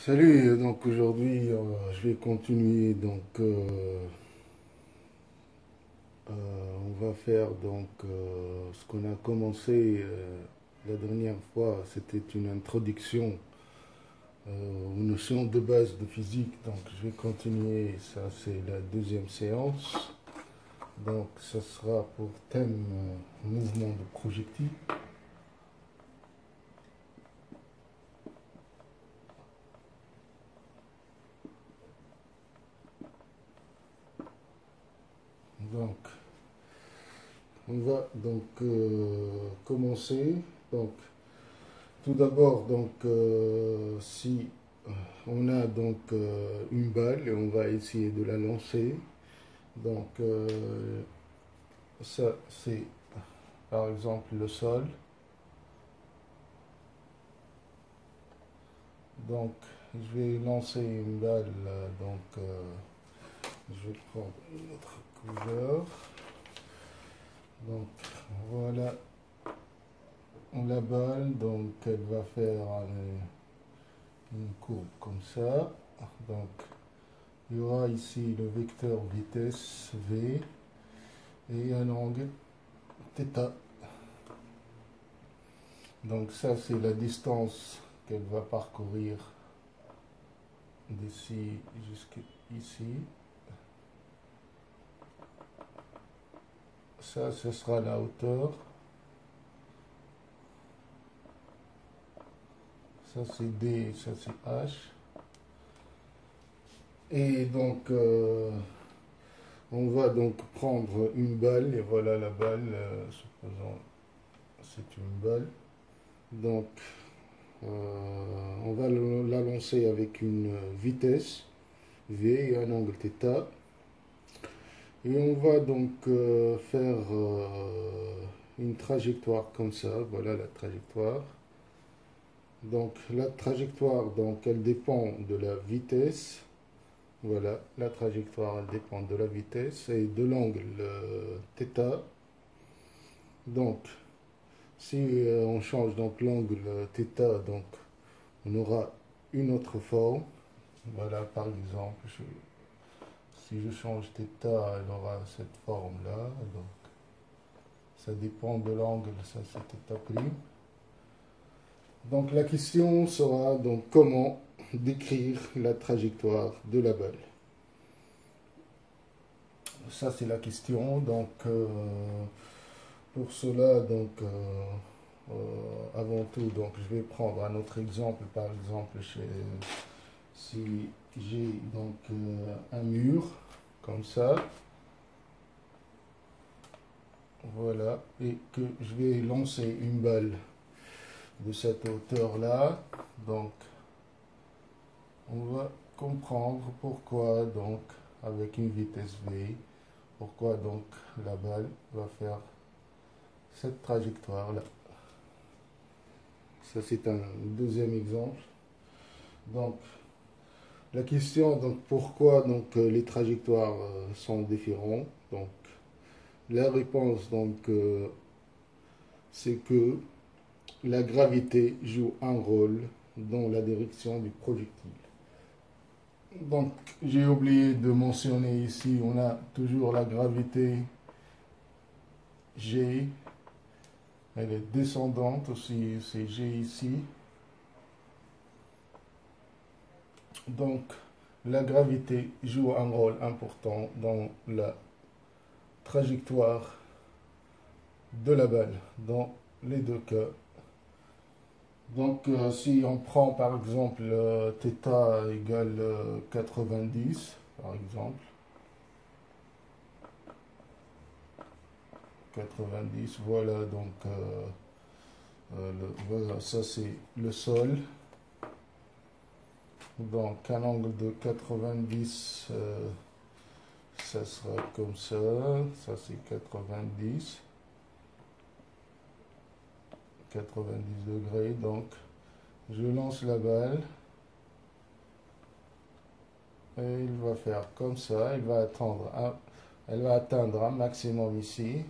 Salut, donc aujourd'hui je vais continuer on va faire ce qu'on a commencé la dernière fois, c'était une introduction aux notions de base de physique, donc je vais continuer, ça c'est la deuxième séance, donc ça sera pour thème mouvement de projectile. Donc on va commencer, donc tout d'abord, si on a une balle et on va essayer de la lancer, donc ça c'est par exemple le sol. Donc je vais lancer une balle, je vais prendre une autre couleur. Donc voilà la balle, donc elle va faire une courbe comme ça. Donc il y aura ici le vecteur vitesse V et un angle θ. Donc ça c'est la distance qu'elle va parcourir d'ici jusqu'ici. Ça, ce sera la hauteur. Ça c'est D, ça c'est H. Et donc on va donc prendre une balle, et voilà la balle, supposons c'est une balle. Donc on va la lancer avec une vitesse V et un angle θ. Et on va faire une trajectoire comme ça, voilà la trajectoire. Donc la trajectoire, donc elle dépend de la vitesse. Voilà, la trajectoire elle dépend de la vitesse et de l'angle θ. Donc si on change donc l'angle θ, donc on aura une autre forme. Voilà, par exemple, si je change θ, elle aura cette forme-là. Donc ça dépend de l'angle, ça c'est θ'. Donc la question sera donc comment décrire la trajectoire de la balle. Ça c'est la question. Donc pour cela, avant tout, donc je vais prendre un autre exemple. Par exemple, si j'ai un mur comme ça, voilà, et que je vais lancer une balle de cette hauteur-là, donc on va comprendre pourquoi donc avec une vitesse V, pourquoi donc la balle va faire cette trajectoire-là. Ça c'est un deuxième exemple. Donc la question donc pourquoi donc les trajectoires sont différentes. Donc la réponse c'est que la gravité joue un rôle dans la direction du projectile. Donc, j'ai oublié de mentionner ici, on a toujours la gravité G. Elle est descendante aussi, c'est G ici. Donc, la gravité joue un rôle important dans la trajectoire de la balle, dans les deux cas. Donc, si on prend par exemple θ égale 90, par exemple, 90, voilà, voilà, ça c'est le sol. Donc, un angle de 90, ça sera comme ça c'est 90 degrés. Donc, je lance la balle et il va faire comme ça, elle va atteindre un maximum ici,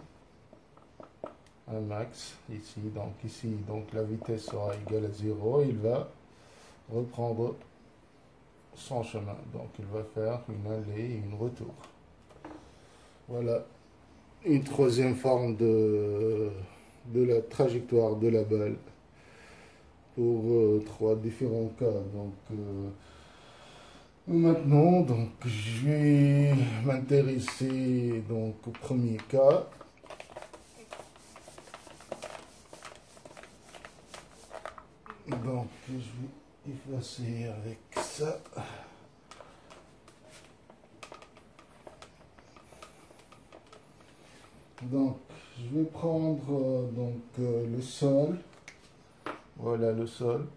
un max ici, donc la vitesse sera égale à 0, il va reprendre son chemin. Donc il va faire une allée et une retour. Voilà une troisième forme de la trajectoire de la balle pour trois différents cas. Donc maintenant, donc je vais m'intéresser donc au premier cas. Donc je vais effacer avec ça. Donc je vais prendre le sol. Voilà le sol.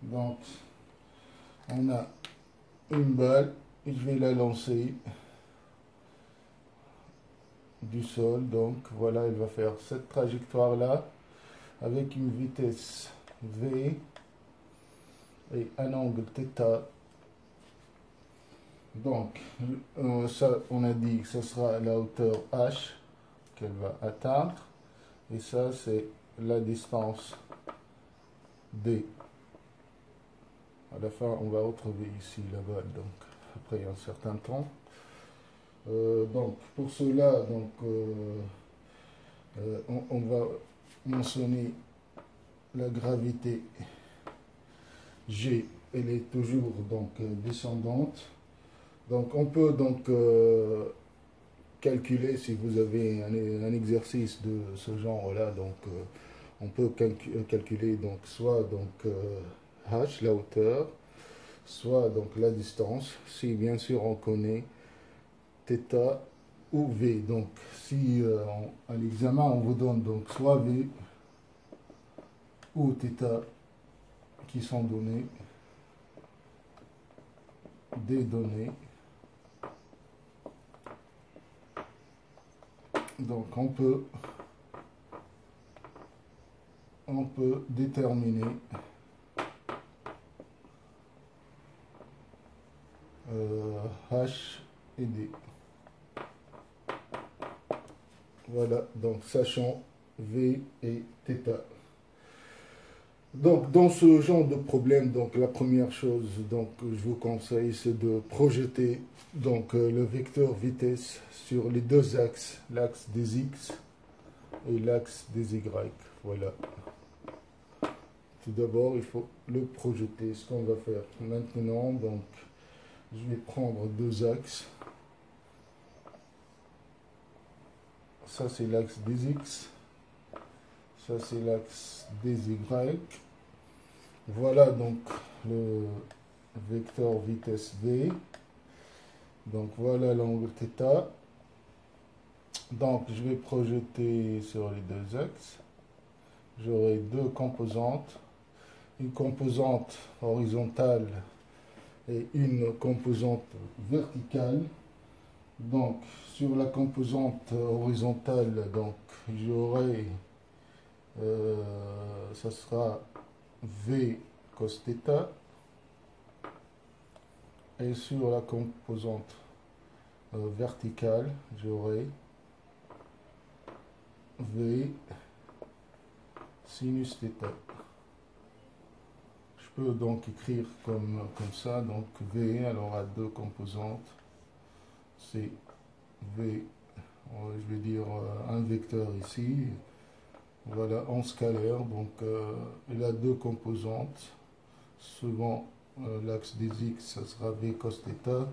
Donc on a une balle, je vais la lancer du sol. Donc voilà, elle va faire cette trajectoire là avec une vitesse V et un angle θ. Donc ça, on a dit que ce sera la hauteur h qu'elle va atteindre, et ça c'est la distance d. À la fin, on va retrouver ici la balle, donc après un certain temps. Donc pour cela, donc on va mentionner la gravité G, elle est toujours donc descendante. Donc on peut donc calculer, si vous avez un exercice de ce genre là, donc on peut calculer donc soit donc h, la hauteur, soit donc la distance, si bien sûr on connaît θ ou v. Donc si à l'examen on vous donne donc soit v ou θ qui sont donnés, des données, donc on peut déterminer h et d. Voilà, donc sachant v et θ. Donc dans ce genre de problème, donc la première chose donc que je vous conseille, c'est de projeter donc le vecteur vitesse sur les deux axes, l'axe des x et l'axe des y. Voilà. Tout d'abord, il faut le projeter. Ce qu'on va faire maintenant, donc je vais prendre deux axes. Ça c'est l'axe des x, ça c'est l'axe des y. Voilà donc le vecteur vitesse v. Donc voilà l'angle θ. Donc je vais projeter sur les deux axes. J'aurai deux composantes, une composante horizontale et une composante verticale. Donc sur la composante horizontale, donc j'aurai ça sera v cos θ, et sur la composante verticale j'aurai v sinus θ. Je peux donc écrire comme ça, donc v elle aura deux composantes, c'est v, je vais dire un vecteur ici, voilà, en scalaire, donc il a deux composantes. Suivant l'axe des x, ça sera v cos θ,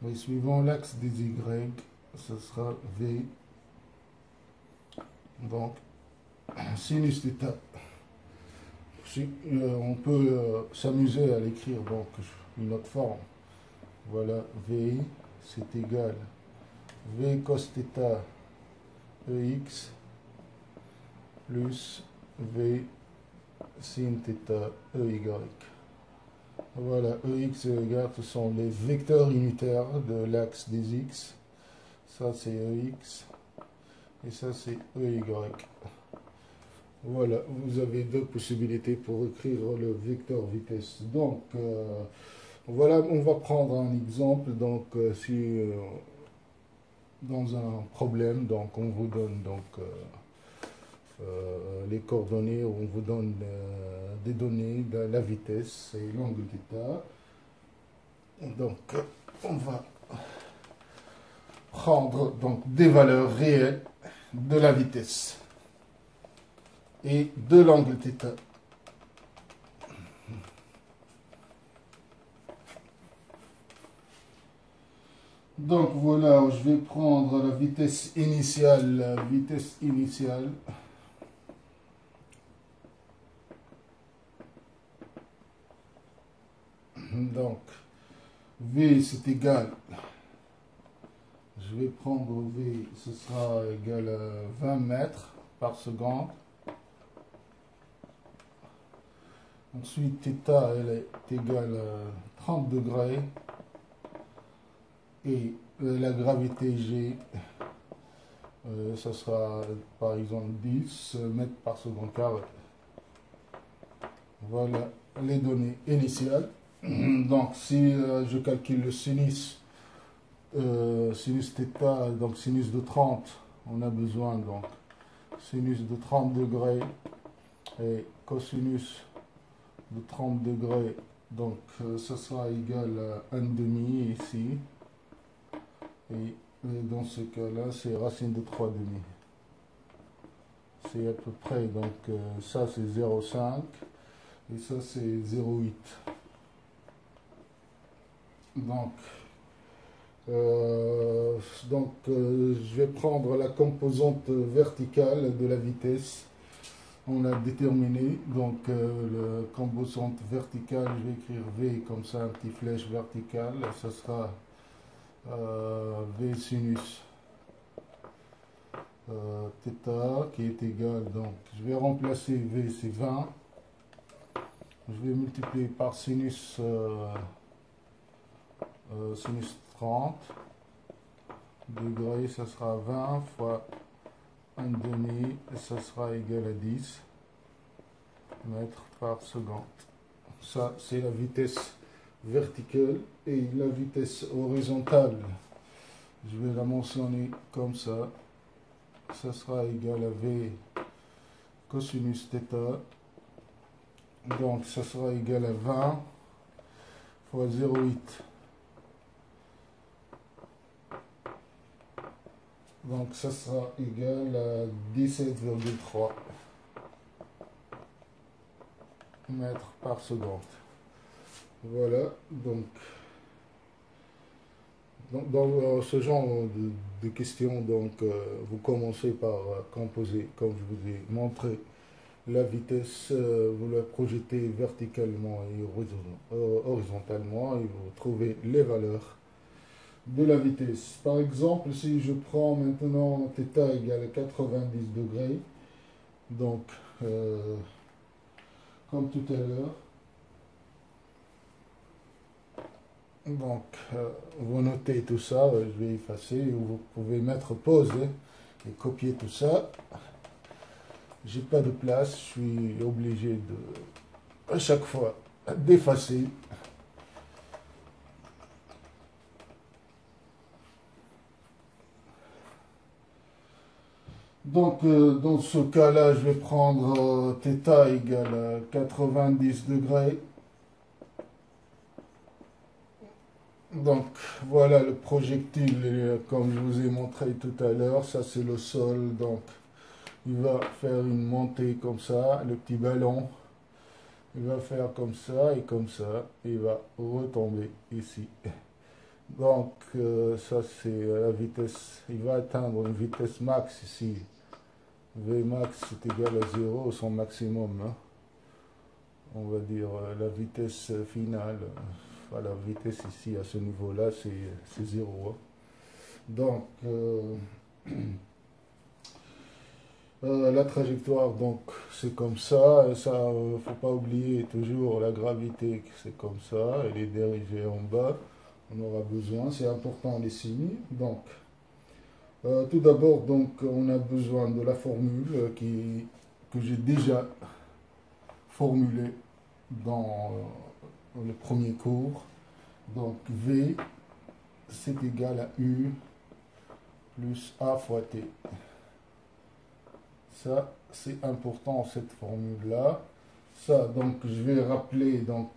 et suivant l'axe des y, ça sera v donc sinus θ. On peut s'amuser à l'écrire donc une autre forme. Voilà, v c'est égal v cos θ ex plus v sin θ ey. Voilà, ex et y, ce sont les vecteurs unitaires de l'axe des x. Ça c'est ex et ça c'est ey. Voilà, vous avez deux possibilités pour écrire le vecteur vitesse. Donc voilà, on va prendre un exemple. Donc si dans un problème, donc on vous donne donc les coordonnées, on vous donne des données, de la vitesse et l'angle θ. Donc, on va prendre donc des valeurs réelles de la vitesse et de l'angle θ. Donc voilà, je vais prendre la vitesse initiale, Donc, V c'est égal, je vais prendre V, ce sera égal à 20 mètres par seconde. Ensuite, θ, elle est égale à 30 degrés. Et la gravité G, ça sera par exemple 10 mètres par seconde carré. Voilà les données initiales. Donc si je calcule le sinus θ, donc sinus de 30, on a besoin donc sinus de 30 degrés et cosinus de 30 degrés, donc ça sera égal à 1,5 ici. Et dans ce cas-là, c'est racine de 3 demi. C'est à peu près, donc ça c'est 0,5 et ça c'est 0,8. Donc, je vais prendre la composante verticale de la vitesse. On a déterminé, donc la composante verticale, je vais écrire V comme ça, un petit flèche verticale, ça sera V sinus θ qui est égal, donc je vais remplacer V, c'est 20, je vais multiplier par sinus, sinus 30 degrés, ça sera 20 fois 1,5 et ça sera égal à 10 mètres par seconde. Ça c'est la vitesse verticale. Et la vitesse horizontale, je vais la mentionner comme ça, ça sera égal à V cosinus θ, donc ça sera égal à 20 fois 0,8, donc ça sera égal à 17,3 mètres par seconde. Voilà, donc dans ce genre de questions, donc, vous commencez par composer, comme je vous ai montré, la vitesse, vous la projetez verticalement et horizontalement et vous trouvez les valeurs de la vitesse. Par exemple, si je prends maintenant θ égale à 90 degrés, donc, comme tout à l'heure, donc, vous notez tout ça, je vais effacer, ou vous pouvez mettre pause et copier tout ça. J'ai pas de place, je suis obligé de, à chaque fois, d'effacer. Donc, dans ce cas-là, je vais prendre θ égale à 90 degrés. Donc voilà le projectile, comme je vous ai montré tout à l'heure, ça c'est le sol, donc il va faire une montée comme ça, le petit ballon, il va faire comme ça, et il va retomber ici. Donc ça c'est la vitesse, il va atteindre une vitesse max ici, Vmax est égal à 0, son maximum, hein. On va dire la vitesse finale. La vitesse ici à ce niveau là c'est 0, hein. Donc la trajectoire, donc c'est comme ça, et ça faut pas oublier toujours la gravité, c'est comme ça, elle est dirigée en bas, on aura besoin, c'est important les signes. Donc tout d'abord, donc on a besoin de la formule que j'ai déjà formulée dans le premier cours. Donc V c'est égal à U plus A fois T. Ça c'est important, cette formule là. Ça, donc je vais rappeler, donc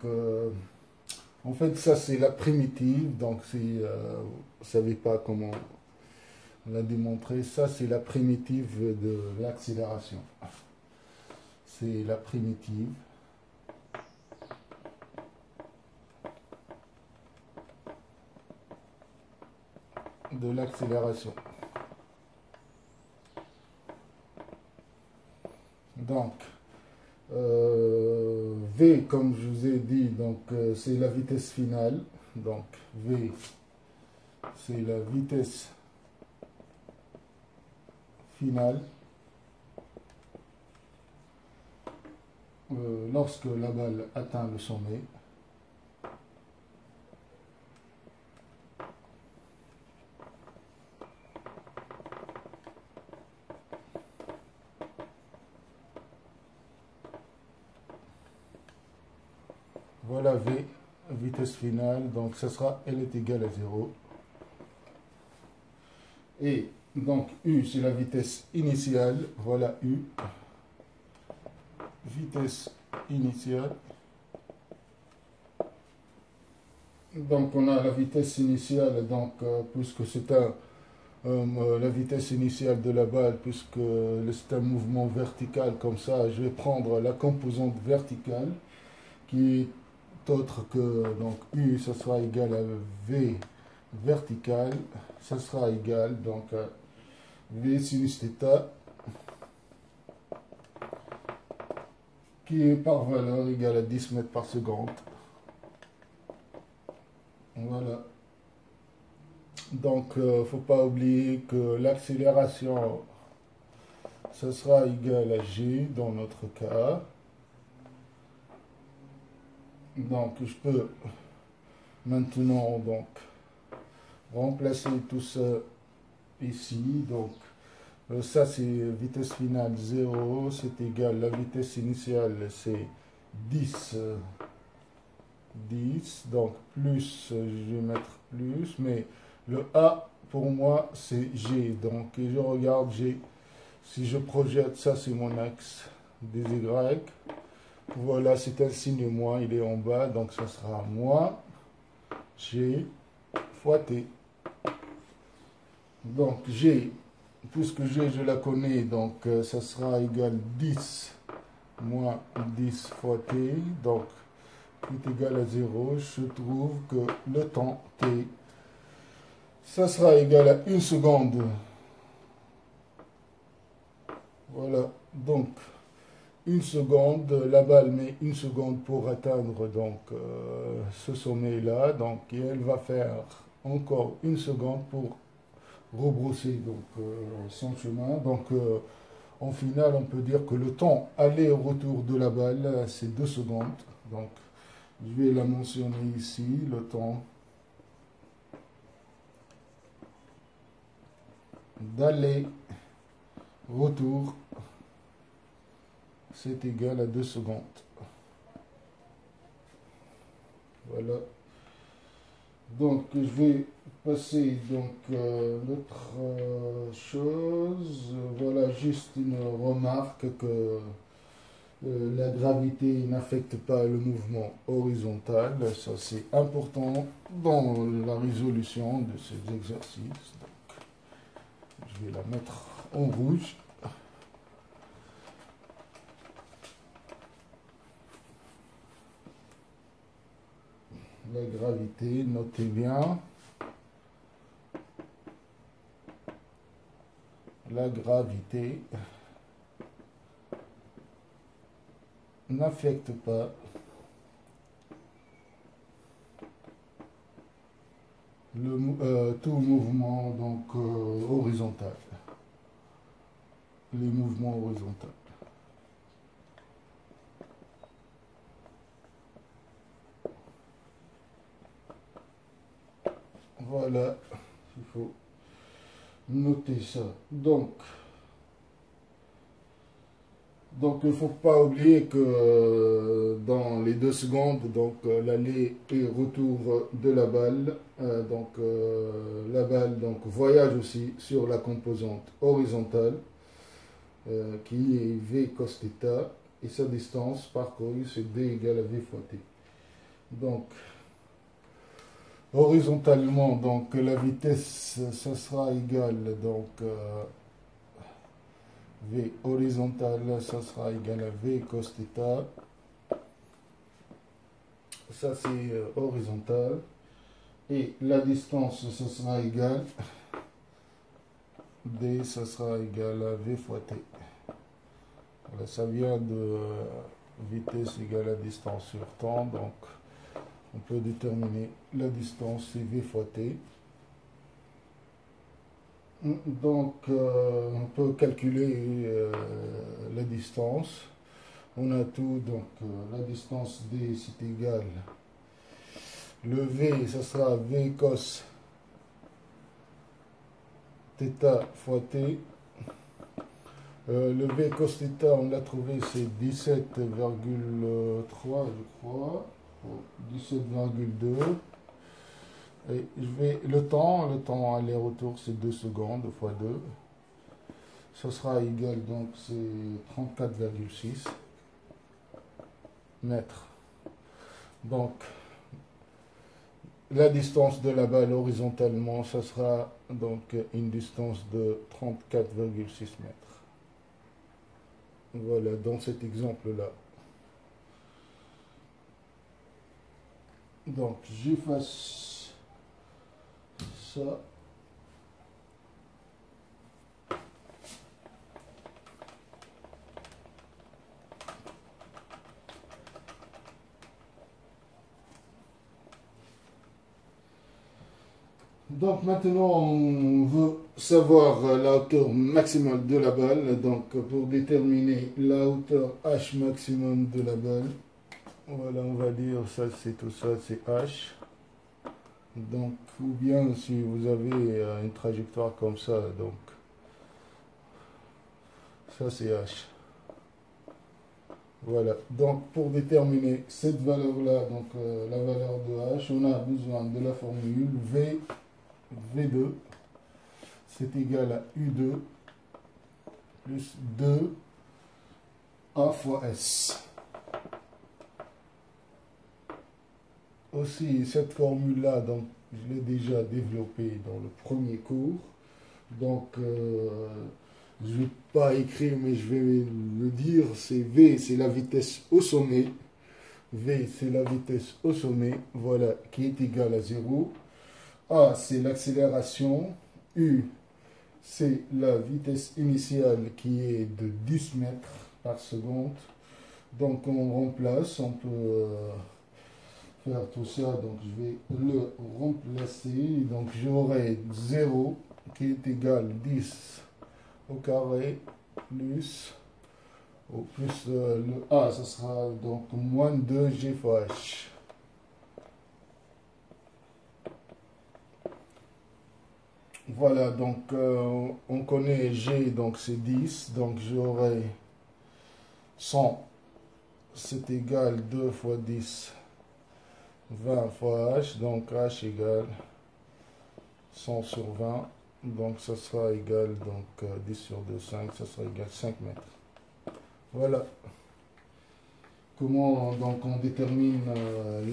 en fait ça c'est la primitive, donc si vous ne savez pas comment on l'a démontré, ça c'est la primitive de l'accélération. C'est la primitive de l'accélération. Donc, V, comme je vous ai dit, donc c'est la vitesse finale. Donc, V, c'est la vitesse finale lorsque la balle atteint le sommet. Voilà V, vitesse finale, donc ça sera L est égal à 0. Et donc U, c'est la vitesse initiale, voilà U, vitesse initiale. Donc on a la vitesse initiale, donc puisque c'est la vitesse initiale de la balle, puisque c'est un mouvement vertical comme ça, je vais prendre la composante verticale qui est autre que donc U, ça sera égal à V vertical, ça sera égal donc à V sinus θ qui est par valeur égale à 10 mètres par seconde. Voilà. Donc, faut pas oublier que l'accélération, ça sera égal à G dans notre cas. Donc, je peux maintenant donc remplacer tout ça ici. Donc, ça c'est vitesse finale 0, c'est égal, la vitesse initiale c'est 10. 10, donc plus, je vais mettre plus, mais le A pour moi c'est G, donc je regarde G, si je projette ça c'est mon axe des Y, voilà c'est un signe moins, il est en bas, donc ça sera moins G fois T. Donc G, puisque G je la connais, donc ça sera égal 10 moins 10 fois T, donc est égal à 0, je trouve que le temps T, ça sera égal à 1 seconde. Voilà, donc 1 seconde, la balle met 1 seconde pour atteindre donc ce sommet-là, donc et elle va faire encore 1 seconde pour rebrousser donc son chemin. Donc en finale, on peut dire que le temps aller au retour de la balle, c'est 2 secondes. Donc je vais la mentionner ici, le temps d'aller, retour, c'est égal à 2 secondes. Voilà. Donc je vais passer donc l'autre chose. Voilà, juste une remarque que la gravité n'affecte pas le mouvement horizontal. Ça, c'est important dans la résolution de ces exercices. Donc, je vais la mettre en rouge. La gravité, notez bien. La gravité n'affecte pas tout mouvement donc horizontal. Les mouvements horizontaux. Voilà, il faut noter ça. Donc il ne faut pas oublier que dans les 2 secondes, donc l'aller et retour de la balle, la balle donc voyage aussi sur la composante horizontale qui est V cos θ, et sa distance parcourue, c'est D égale à V fois T. Donc, horizontalement, donc la vitesse, ça sera égal, donc V horizontal, ça sera égal à V cos θ. Ça, c'est horizontal. Et la distance, ça sera égal, D, ça sera égal à V fois T. Voilà, ça vient de vitesse égale à distance sur temps, donc on peut déterminer la distance, c'est V fois T. Donc, on peut calculer la distance. On a tout, donc la distance D, c'est égal. Le V, ça sera V cos θ fois T. Le V cos θ, on l'a trouvé, c'est 17,3, je crois. 17,2. Et le temps aller-retour, c'est 2 secondes fois 2. Ça sera égal, donc c'est 34,6 mètres. Donc, la distance de la balle horizontalement, ça sera donc une distance de 34,6 mètres. Voilà, dans cet exemple-là. Donc, j'efface ça. Donc maintenant, on veut savoir la hauteur maximale de la balle. Donc pour déterminer la hauteur H maximum de la balle, voilà, on va dire ça, c'est tout ça, c'est H. Donc, ou bien si vous avez une trajectoire comme ça, donc ça c'est H. Voilà, donc pour déterminer cette valeur-là, donc la valeur de H, on a besoin de la formule V2, c'est égal à U2 plus 2 A fois S. Aussi, cette formule-là, donc, je l'ai déjà développée dans le premier cours. Donc, je ne vais pas écrire, mais je vais le dire. C'est V, c'est la vitesse au sommet. V, c'est la vitesse au sommet, voilà, qui est égale à 0. A, c'est l'accélération. U, c'est la vitesse initiale qui est de 10 mètres par seconde. Donc, on remplace, on peut faire tout ça. Donc, je vais le remplacer. Donc, j'aurai 0 qui est égal à 10 au carré plus le A, ce sera donc moins 2G fois H. Voilà, donc on connaît G, donc c'est 10, donc j'aurai 100, c'est égal 2 fois 10, 20 fois H, donc H égale 100 sur 20, donc ça sera égal, donc 10 sur 2, 5, ça sera égal 5 mètres. Voilà comment donc on détermine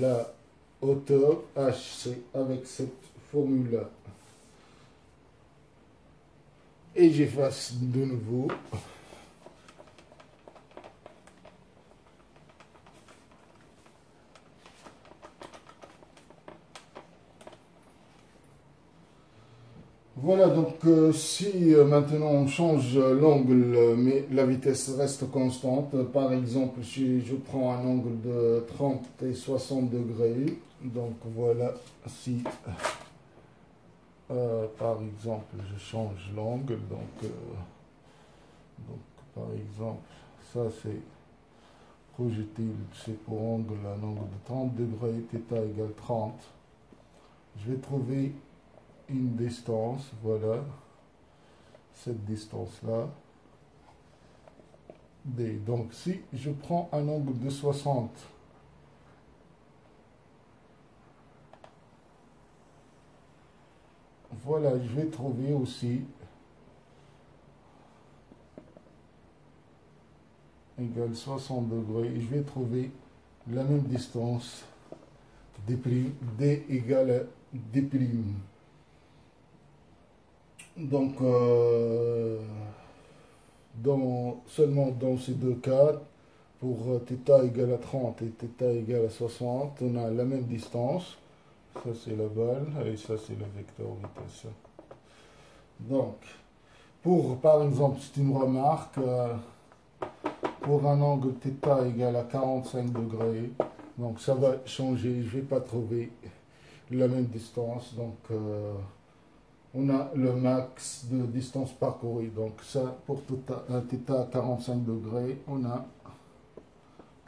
la hauteur H, c'est avec cette formule-là. Et j'efface de nouveau. Voilà, donc si maintenant on change l'angle, mais la vitesse reste constante, par exemple, si je prends un angle de 30 et 60 degrés, donc voilà, si par exemple je change l'angle, donc par exemple, ça c'est projectile, c'est pour angle, un angle de 30 degrés, θ égale 30, je vais trouver une distance, voilà, cette distance-là, D. Donc, si je prends un angle de 60, voilà, je vais trouver aussi égale 60 degrés. Et je vais trouver la même distance D' égale à D'. Donc, seulement dans ces deux cas, pour θ égale à 30 et θ égale à 60, on a la même distance. Ça, c'est la balle et ça, c'est le vecteur vitesse. Donc, par exemple, c'est une remarque, pour un angle θ égale à 45 degrés, donc ça va changer, je ne vais pas trouver la même distance. Donc, on a le max de distance parcourue. Donc, ça, pour un θ à 45 degrés, on a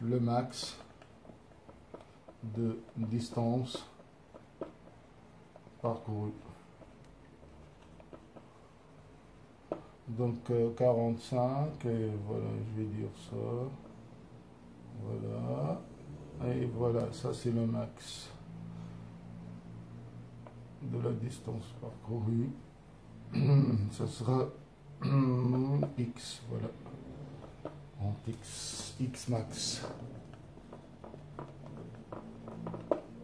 le max de distance parcourue. Donc 45, et voilà, je vais dire ça. Voilà. Et voilà, ça c'est le max de la distance parcourue. Ça sera x, voilà. En x max.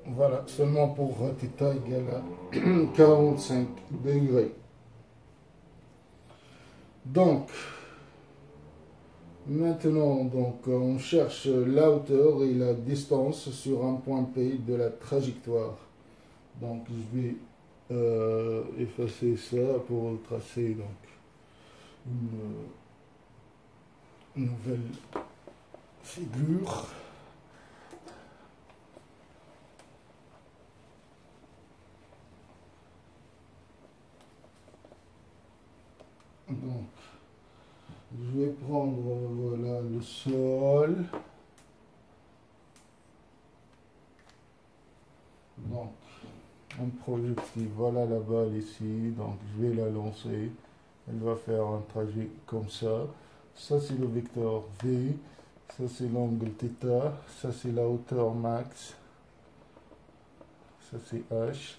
Voilà, seulement pour θ égale à 45 degrés. Donc, maintenant, on cherche la hauteur et la distance sur un point P de la trajectoire. Donc, je vais effacer ça pour tracer une nouvelle figure. Donc, je vais prendre voilà, le sol. Donc, un projectile, voilà la balle ici. Donc, je vais la lancer. Elle va faire un trajet comme ça. Ça, c'est le vecteur V. Ça, c'est l'angle θ. Ça, c'est la hauteur max. Ça, c'est H.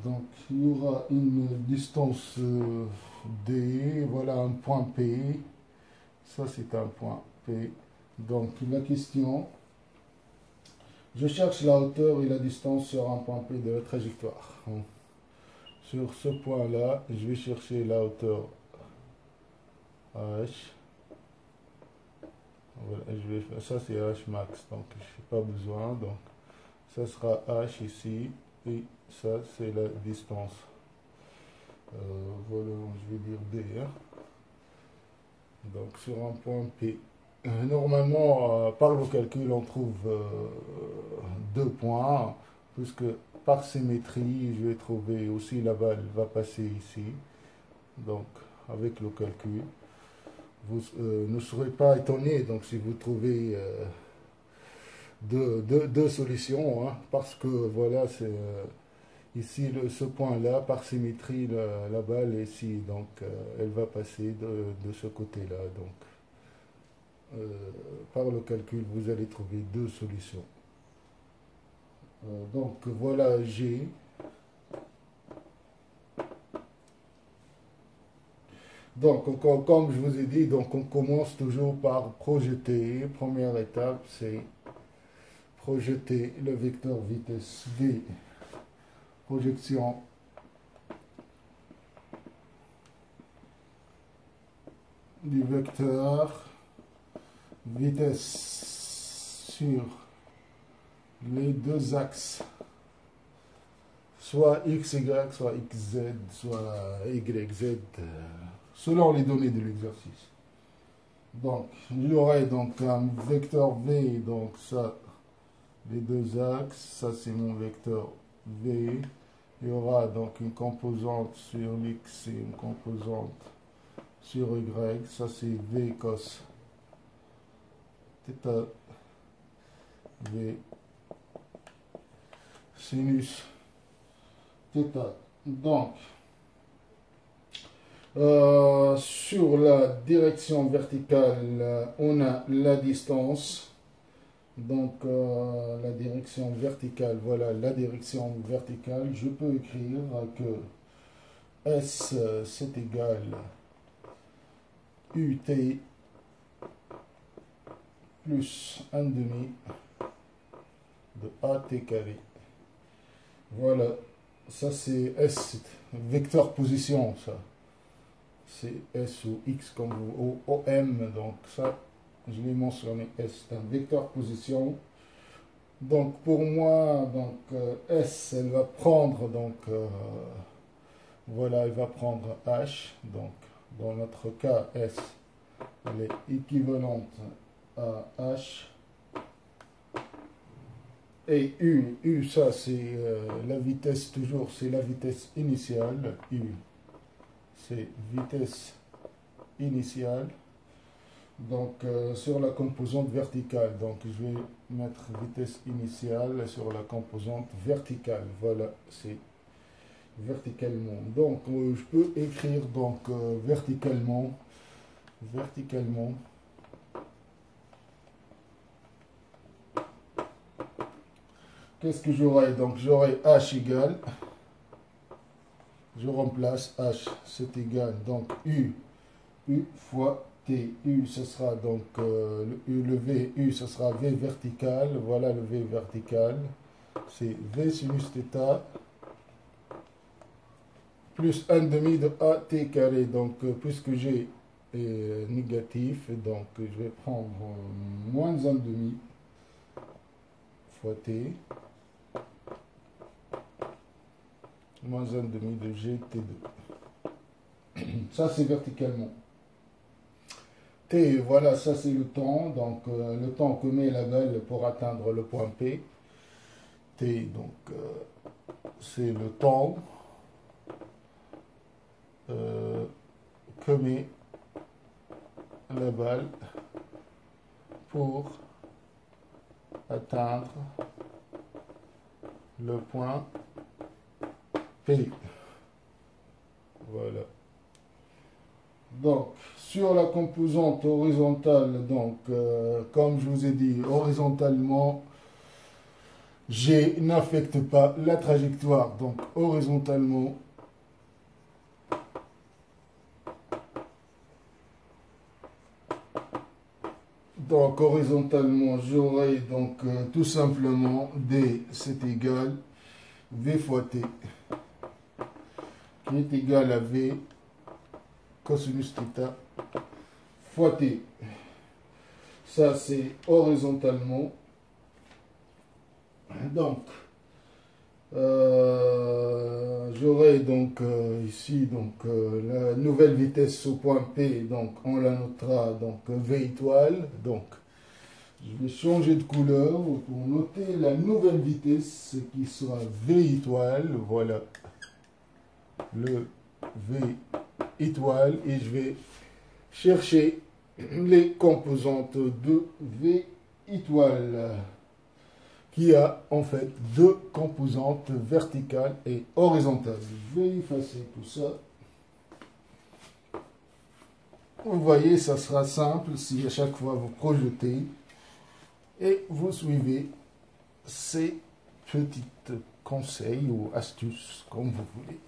Donc, il y aura une distance D. Voilà un point P. Ça, c'est un point P. Donc, la question, je cherche la hauteur et la distance sur un point P de la trajectoire. Sur ce point-là, je vais chercher la hauteur H. Voilà, ça, c'est H max, donc je n'ai pas besoin. Donc, ça sera H ici, et ça, c'est la distance. Voilà, je vais dire D. Hein. Donc, sur un point P. Normalement, par le calcul, on trouve deux points, puisque par symétrie, je vais trouver aussi la balle va passer ici. Donc, avec le calcul, vous ne serez pas étonné donc, si vous trouvez deux solutions, hein, parce que voilà, c'est ici ce point-là, par symétrie, la balle est ici, donc elle va passer de ce côté-là. Donc, par le calcul, vous allez trouver deux solutions. Donc voilà G. Donc comme je vous ai dit, donc on commence toujours par projeter. Première étape, c'est projeter le vecteur vitesse V. Projection du vecteur vitesse sur les deux axes, soit XY, soit XZ, soit YZ, selon les données de l'exercice. Donc, il y aurait donc un vecteur V, donc ça, les deux axes, ça c'est mon vecteur V. Il y aura donc une composante sur X et une composante sur Y, ça c'est V cos θ, V sinus θ. Donc, sur la direction verticale, on a la distance. Donc, la direction verticale, voilà la direction verticale. Je peux écrire que S, c'est égal UT plus 1 demi de AT carré. Voilà, ça c'est S, vecteur position, ça. C'est S ou X comme vous, ou OM, donc ça, je l'ai mentionné, S, c'est un vecteur position. Donc pour moi, donc S, elle va prendre, donc voilà, elle va prendre H, donc dans notre cas, S, elle est équivalente à H. Et U ça c'est la vitesse toujours, c'est la vitesse initiale. U, c'est vitesse initiale. Donc sur la composante verticale, donc je vais mettre vitesse initiale sur la composante verticale. Voilà, c'est verticalement. Donc je peux écrire donc verticalement. Qu'est-ce que j'aurai? Donc j'aurai H égale, je remplace H, c'est égal, donc U fois T. U, ce sera donc le V, U, ce sera V vertical, voilà le V vertical, c'est V sinus θ, plus 1 demi de AT carré, donc puisque j'ai négatif, donc je vais prendre moins 1 demi fois T, moins 1 demi de GT2. Ça, c'est verticalement. T, voilà, ça c'est le temps. Donc, le temps que met la balle pour atteindre le point P. T, donc, c'est le temps que met la balle pour atteindre le point P. Voilà. Donc, sur la composante horizontale, donc, comme je vous ai dit, horizontalement, G n'affecte pas la trajectoire. Donc, horizontalement, j'aurai donc tout simplement D, c'est égal V fois T, qui est égal à V cosinus θ fois T. Ça, c'est horizontalement. Donc, j'aurai donc ici donc la nouvelle vitesse au point P, donc on la notera donc V étoile. Donc, je vais changer de couleur pour noter la nouvelle vitesse qui sera V étoile. Voilà le V étoile et je vais chercher les composantes de V étoile qui a en fait deux composantes verticales et horizontales. Je vais effacer tout ça. Vous voyez, ça sera simple si à chaque fois vous projetez et vous suivez ces petits conseils ou astuces comme vous voulez.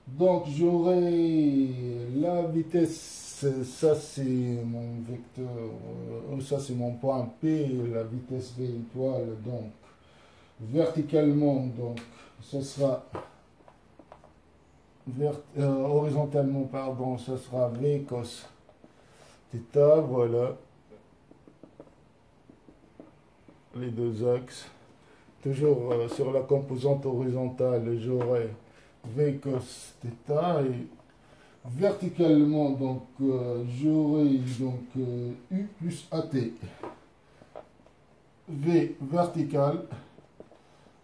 Donc j'aurai la vitesse, ça c'est mon vecteur, ça c'est mon point P, la vitesse V étoile, donc verticalement, donc ce sera, horizontalement, pardon, ce sera V cos θ, voilà, les deux axes. Toujours sur la composante horizontale, j'aurai V cos θ et verticalement, donc j'aurai donc U plus AT. V vertical,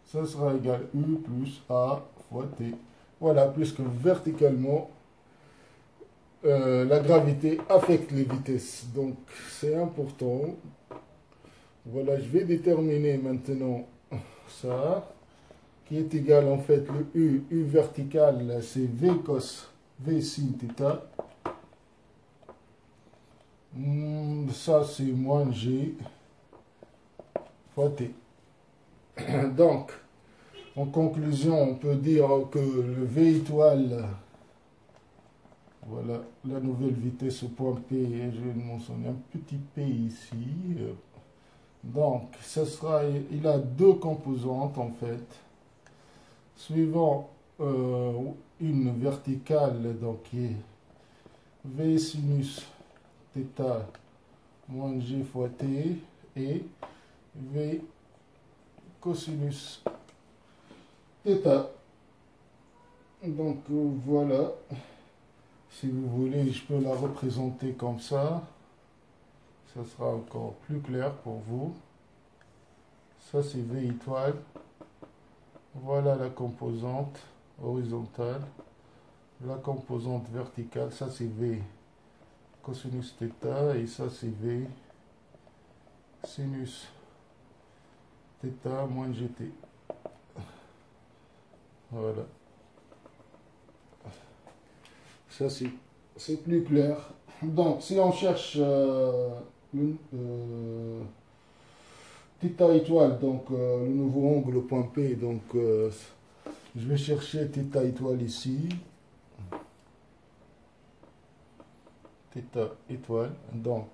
ça sera égal U plus A fois T. Voilà, puisque verticalement, la gravité affecte les vitesses. Donc, c'est important. Voilà, je vais déterminer maintenant ça, qui est égal en fait le U vertical, c'est V cos V sin θ. Ça, c'est moins G fois T. Donc, en conclusion, on peut dire que le V étoile, Voilà la nouvelle vitesse au point P, et je vais mentionner un petit P ici. Donc, ce sera, il a deux composantes en fait, suivant une verticale, donc qui est V sinus θ moins G fois T, et V cosinus θ. Donc voilà, si vous voulez, je peux la représenter comme ça sera encore plus clair pour vous. Ça c'est V étoile. Voilà la composante horizontale. La composante verticale, ça c'est V cosinus θ, et ça c'est V sinus θ moins GT. Voilà. Ça c'est plus clair. Donc si on cherche θ étoile, donc le nouveau angle au point P, donc je vais chercher θ étoile ici. Θ étoile. Donc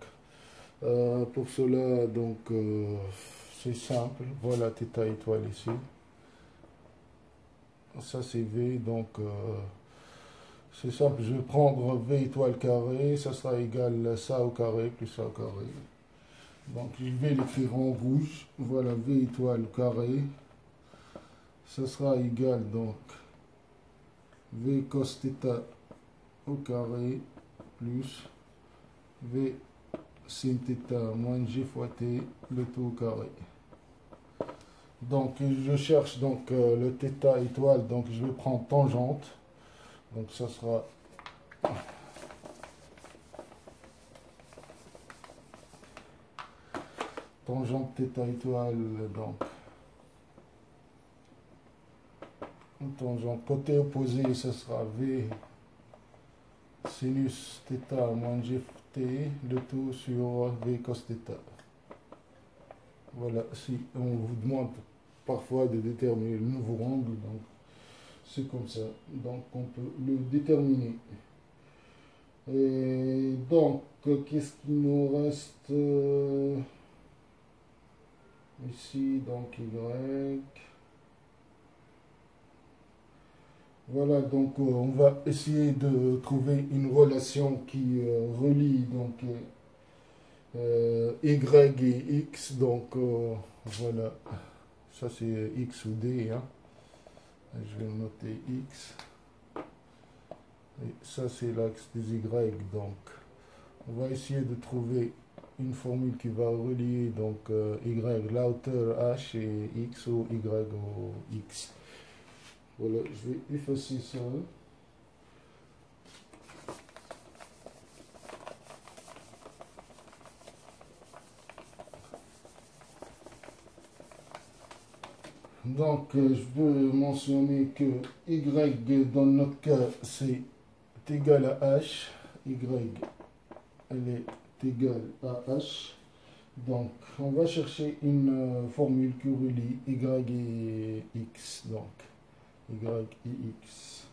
pour cela, donc c'est simple. Voilà θ étoile ici. Ça c'est V, donc c'est simple. Je vais prendre V étoile carré, ça sera égal à ça au carré plus ça au carré. Donc je vais l'écrire en rouge. Voilà V étoile carré. Ça sera égal donc V cos θ au carré plus V sin θ moins G fois T, le tout au carré. Donc je cherche donc le θ étoile, donc je vais prendre tangente. Donc ça sera tangente θ étoile, donc tangente côté opposé, ce sera V sinus θ moins gt, le tout sur V cos θ. Voilà, si on vous demande parfois de déterminer le nouveau angle, donc c'est comme ça, donc on peut le déterminer. Et donc qu'est-ce qu'il nous reste ici, donc Y. Voilà, donc on va essayer de trouver une relation qui relie donc Y et X. Donc voilà, ça c'est X ou D, hein. Je vais noter X. Et ça c'est l'axe des Y. Donc on va essayer de trouver une formule qui va relier donc Y, la hauteur H, et X ou Y ou X. Voilà, je vais effacer ça. Donc, je veux mentionner que Y, dans notre cas, c'est égal à H. Y, elle est égale à H. Donc, on va chercher une formule qui relie Y et X. Donc, Y et X.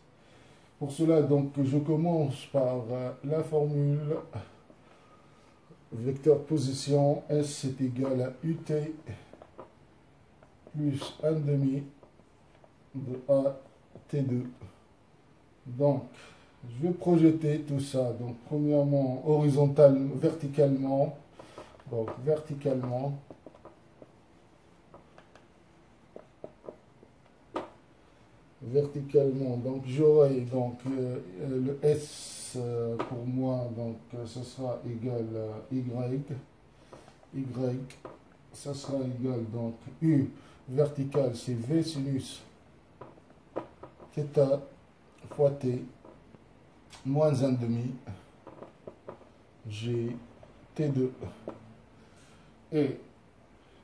Pour cela, donc, je commence par la formule vecteur position S est égal à UT plus 1 demi de A T2. Donc, je vais projeter tout ça. Donc, premièrement, horizontalement, verticalement. Donc, verticalement. Verticalement, donc j'aurai donc le S pour moi, donc ce sera égal à Y. Y, ça sera égal donc U vertical, c'est V sinus θ fois T moins 1 demi G T2. Et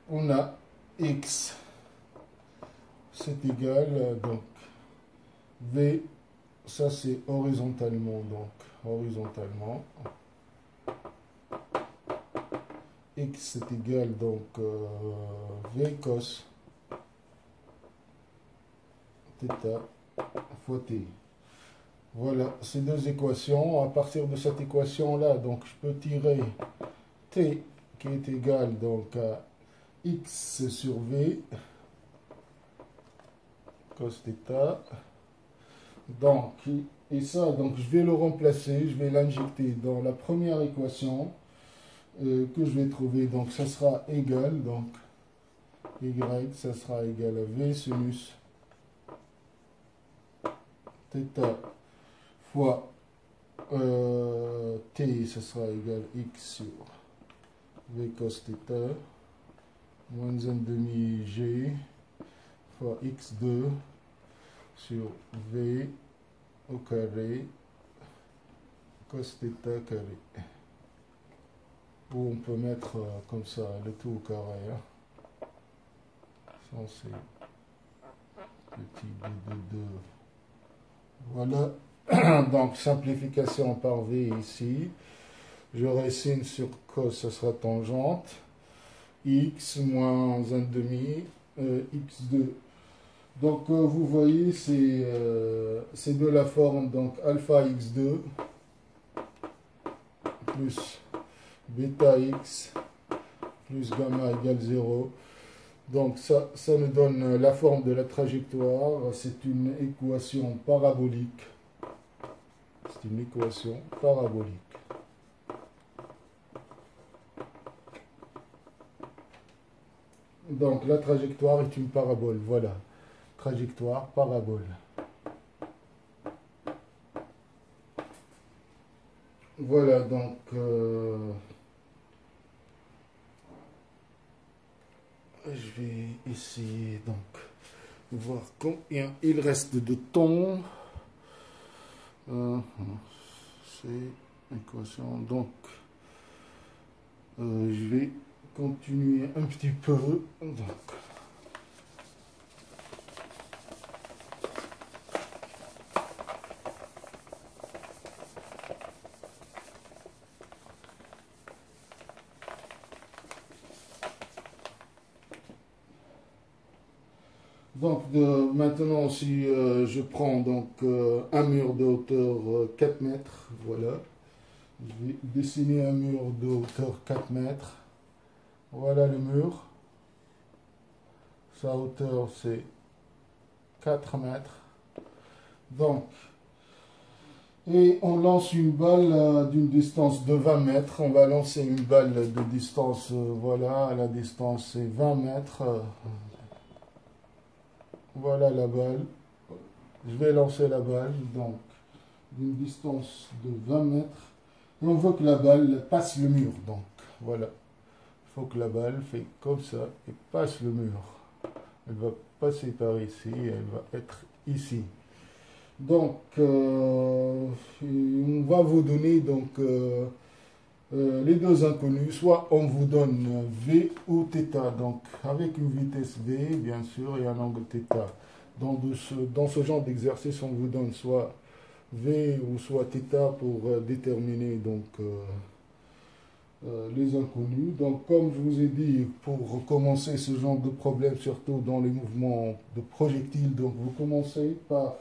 on a X, c'est égal donc V, ça c'est horizontalement, donc horizontalement. X c'est égal donc V cos θ fois T. Voilà, ces deux équations. À partir de cette équation-là, donc je peux tirer t qui est égal donc à x sur v cos θ. Donc, et ça, donc je vais le remplacer, je vais l'injecter dans la première équation que je vais trouver. Donc, ça sera égal, donc y, ça sera égal à v sinus θ fois t, ça sera égal à x sur v cos θ moins 1 demi g fois x2 sur v au carré cos θ carré. Ou on peut mettre comme ça le tout au carré. Hein. Ça c'est petit b de 2. Voilà. Donc simplification par v ici. J'aurai sin sur cos, ça sera tangente. X moins 1 demi x2. Donc vous voyez c'est de la forme donc alpha x2 plus bêta x plus gamma égale 0. Donc ça nous donne la forme de la trajectoire. C'est une équation parabolique. C'est une équation parabolique. Donc la trajectoire est une parabole. Voilà. Trajectoire parabole. Voilà donc je vais essayer donc de voir combien il reste de temps. C'est l'équation. Donc je vais continuer un petit peu. Donc maintenant si je prends donc un mur de hauteur 4 mètres, voilà, je vais dessiner un mur de hauteur 4 mètres, voilà le mur, sa hauteur c'est 4 mètres, donc, et on lance une balle d'une distance de 20 mètres, on va lancer une balle de distance, voilà, la distance c'est 20 mètres, voilà la balle. Je vais lancer la balle, donc, d'une distance de 20 mètres. Et on veut que la balle passe le mur. Donc, voilà. Il faut que la balle fait comme ça et passe le mur. Elle va passer par ici et elle va être ici. Donc, on va vous donner donc, les deux inconnus. Soit on vous donne V ou θ. Donc, avec une vitesse V, bien sûr, et un angle θ. Dans ce genre d'exercice, on vous donne soit V ou soit θ pour déterminer donc, les inconnus. Donc, comme je vous ai dit, pour commencer ce genre de problème, surtout dans les mouvements de projectiles, donc vous commencez par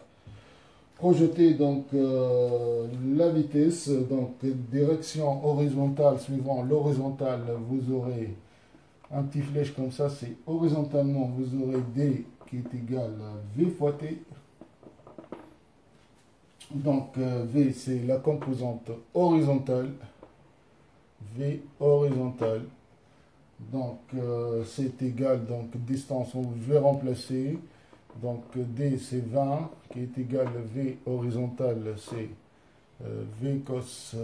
projeter donc, la vitesse, donc direction horizontale suivant l'horizontale, vous aurez un petit flèche comme ça, c'est horizontalement, vous aurez D qui est égal à V fois T. Donc V c'est la composante horizontale, V horizontale. Donc c'est égal, donc distance, je vais remplacer. Donc D c'est 20 qui est égal à V horizontale, c'est V cos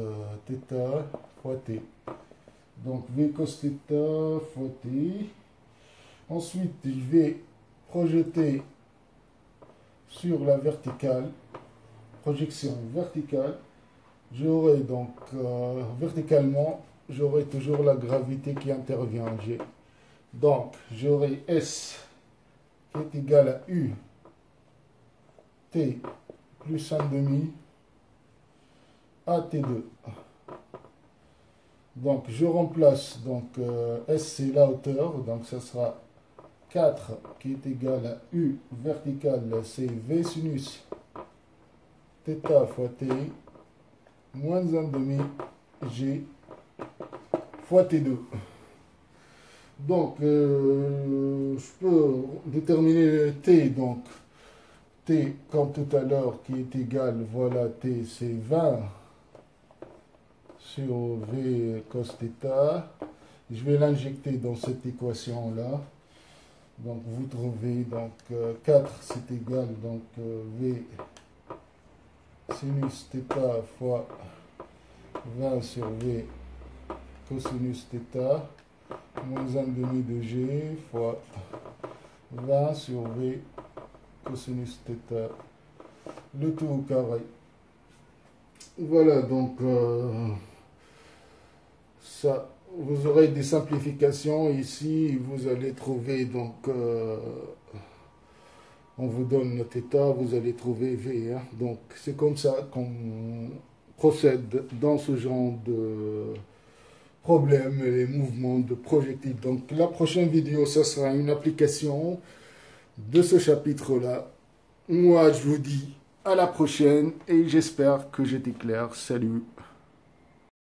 θ fois T. Donc V cos θ fois T. Ensuite je vais projeter sur la verticale, projection verticale. J'aurai donc verticalement, j'aurai toujours la gravité qui intervient. Donc j'aurai S qui est égal à U T plus 1 demi AT2. Donc je remplace, donc S c'est la hauteur, donc ça sera 4 qui est égal à U vertical, c'est V sinus θ fois t moins 1,5 g fois t2. Donc, je peux déterminer t, donc t comme tout à l'heure qui est égal, voilà, t c'est 20 sur v cos θ. Je vais l'injecter dans cette équation-là. Donc, vous trouvez, donc, 4 c'est égal, donc, v sinus θ fois 20 sur v cosinus θ moins 1,5 de g fois 20 sur v cosinus θ, le tout au carré. Voilà, donc ça, vous aurez des simplifications ici, vous allez trouver, donc on vous donne le θ, vous allez trouver v, hein. Donc c'est comme ça qu'on procède dans ce genre de problème, les mouvements de projectiles. Donc la prochaine vidéo, ça sera une application de ce chapitre-là. Moi, je vous dis à la prochaine et j'espère que j'étais clair. Salut!